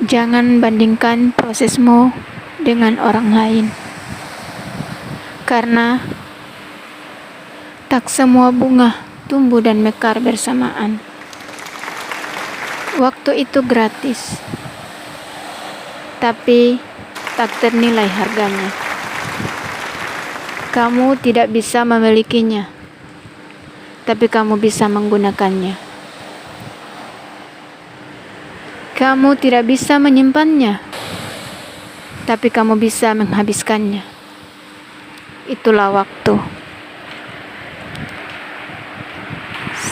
Jangan bandingkan prosesmu dengan orang lain, karena tak semua bunga tumbuh dan mekar bersamaan. Waktu itu gratis, tapi tak ternilai harganya. Kamu tidak bisa memilikinya, tapi kamu bisa menggunakannya. Kamu tidak bisa menyimpannya, tapi kamu bisa menghabiskannya. Itulah waktu.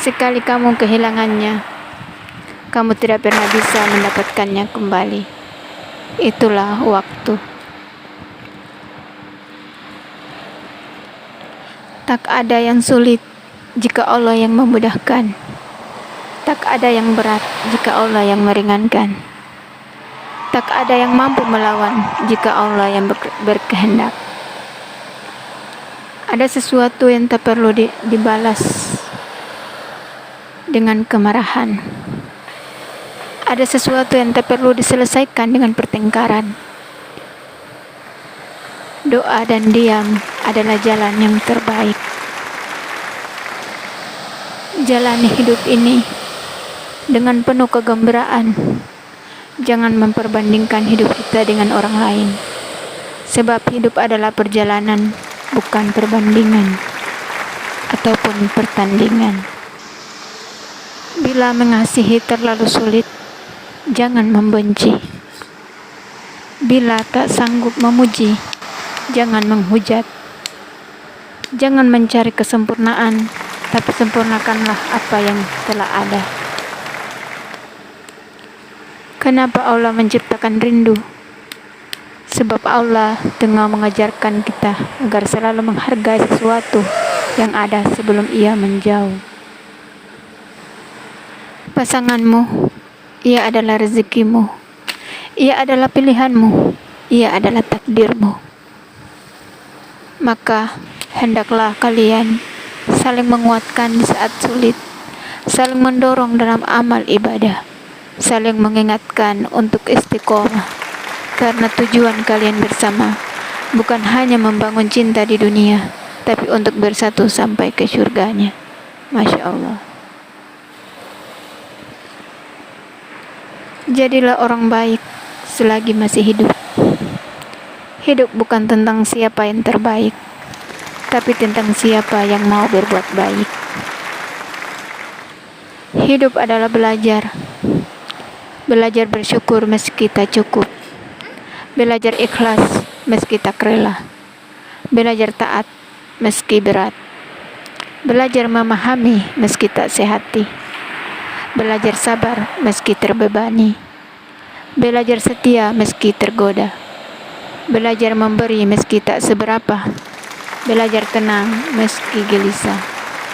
Sekali kamu kehilangannya, kamu tidak pernah bisa mendapatkannya kembali. Itulah waktu. Tak ada yang sulit jika Allah yang memudahkan. Tak ada yang berat jika Allah yang meringankan. Tak ada yang mampu melawan jika Allah yang berkehendak. Ada sesuatu yang tak perlu dibalas dengan kemarahan. Ada sesuatu yang tak perlu diselesaikan dengan pertengkaran. Doa dan diam adalah jalan yang terbaik. Jalani hidup ini dengan penuh kegembiraan. Jangan memperbandingkan hidup kita dengan orang lain, sebab hidup adalah perjalanan, bukan perbandingan ataupun pertandingan. Bila mengasihi terlalu sulit, jangan membenci. Bila tak sanggup memuji, jangan menghujat. Jangan mencari kesempurnaan, tapi sempurnakanlah apa yang telah ada. Kenapa Allah menciptakan rindu? Sebab Allah tengah mengajarkan kita agar selalu menghargai sesuatu yang ada sebelum ia menjauh. Pasanganmu, ia adalah rezekimu. Ia adalah pilihanmu. Ia adalah takdirmu. Maka hendaklah kalian saling menguatkan di saat sulit, saling mendorong dalam amal ibadah, saling mengingatkan untuk istiqomah, karena tujuan kalian bersama bukan hanya membangun cinta di dunia, tapi untuk bersatu sampai ke surganya. Masya Allah. Jadilah orang baik selagi masih hidup. Hidup bukan tentang siapa yang terbaik, tapi tentang siapa yang mau berbuat baik. Hidup adalah belajar. Belajar bersyukur meski tak cukup. Belajar ikhlas meski tak rela. Belajar taat meski berat. Belajar memahami meski tak sehati. Belajar sabar meski terbebani. Belajar setia meski tergoda. Belajar memberi meski tak seberapa. Belajar tenang meski gelisah.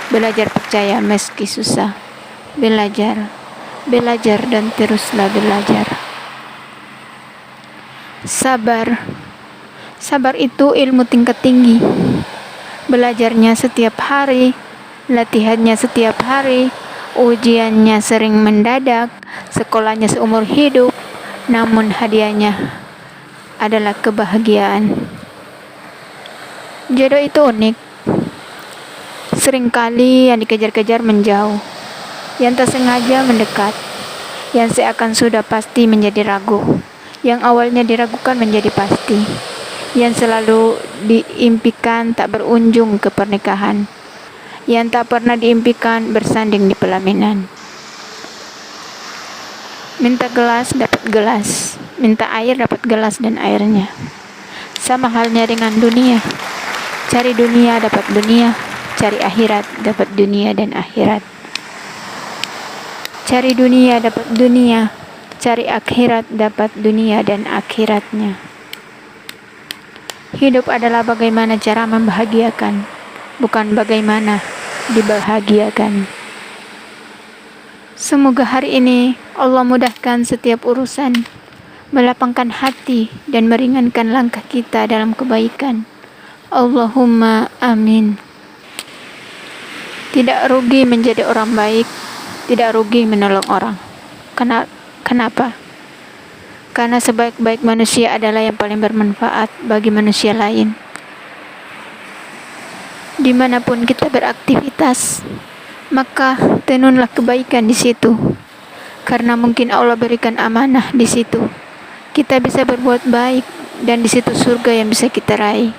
Belajar percaya meski susah. Belajar dan teruslah belajar. Sabar itu ilmu tingkat tinggi. Belajarnya setiap hari, latihannya setiap hari, ujiannya sering mendadak, sekolahnya seumur hidup, namun hadiahnya adalah kebahagiaan. Jodoh itu unik. Seringkali yang dikejar-kejar menjauh, yang tak sengaja mendekat, yang seakan sudah pasti menjadi ragu, yang awalnya diragukan menjadi pasti, yang selalu diimpikan tak berujung ke pernikahan, yang tak pernah diimpikan bersanding di pelaminan. Minta gelas dapat gelas, minta air dapat gelas dan airnya. Sama halnya dengan dunia. Cari dunia dapat dunia, cari akhirat dapat dunia dan akhirat. Cari dunia dapat dunia, cari akhirat dapat dunia dan akhiratnya. Hidup adalah bagaimana cara membahagiakan, bukan bagaimana dibahagiakan. Semoga hari ini Allah mudahkan setiap urusan, melapangkan hati dan meringankan langkah kita dalam kebaikan. Allahumma amin. Tidak rugi menjadi orang baik, tidak rugi menolong orang. Kenapa? Karena sebaik-baik manusia adalah yang paling bermanfaat bagi manusia lain. Dimanapun kita beraktivitas, maka tenunlah kebaikan di situ. Karena mungkin Allah berikan amanah di situ. Kita bisa berbuat baik dan di situ surga yang bisa kita raih.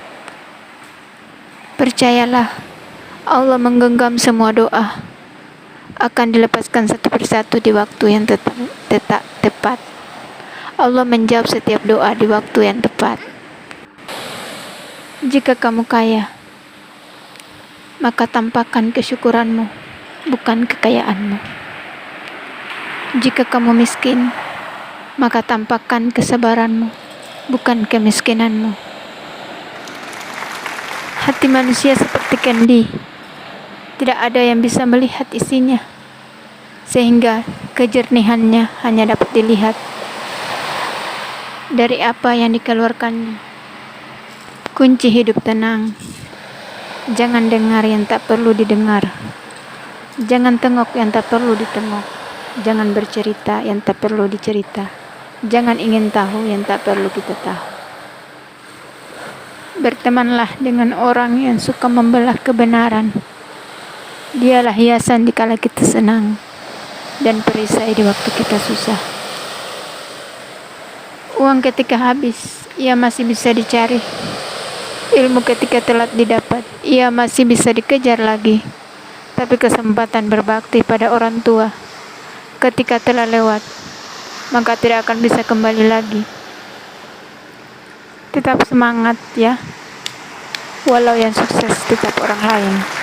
Percayalah, Allah menggenggam semua doa. Akan dilepaskan satu persatu di waktu yang tepat. Allah menjawab setiap doa di waktu yang tepat. Jika kamu kaya, maka tampakkan kesyukuranmu, bukan kekayaanmu. Jika kamu miskin, maka tampakkan kesabaranmu, bukan kemiskinanmu. Hati manusia seperti kendi, tidak ada yang bisa melihat isinya, sehingga kejernihannya hanya dapat dilihat dari apa yang dikeluarkannya. Kunci hidup tenang. Jangan dengar yang tak perlu didengar. Jangan tengok yang tak perlu ditengok. Jangan bercerita yang tak perlu dicerita. Jangan ingin tahu yang tak perlu kita tahu. Bertemanlah dengan orang yang suka membelah kebenaran. Dialah hiasan dikala kita senang dan perisai di waktu kita susah. Uang ketika habis, ia masih bisa dicari. Ilmu ketika telat didapat, ia masih bisa dikejar lagi. Tapi kesempatan berbakti pada orang tua, ketika telah lewat, maka tidak akan bisa kembali lagi. Tetap semangat ya, walau yang sukses tetap orang lain.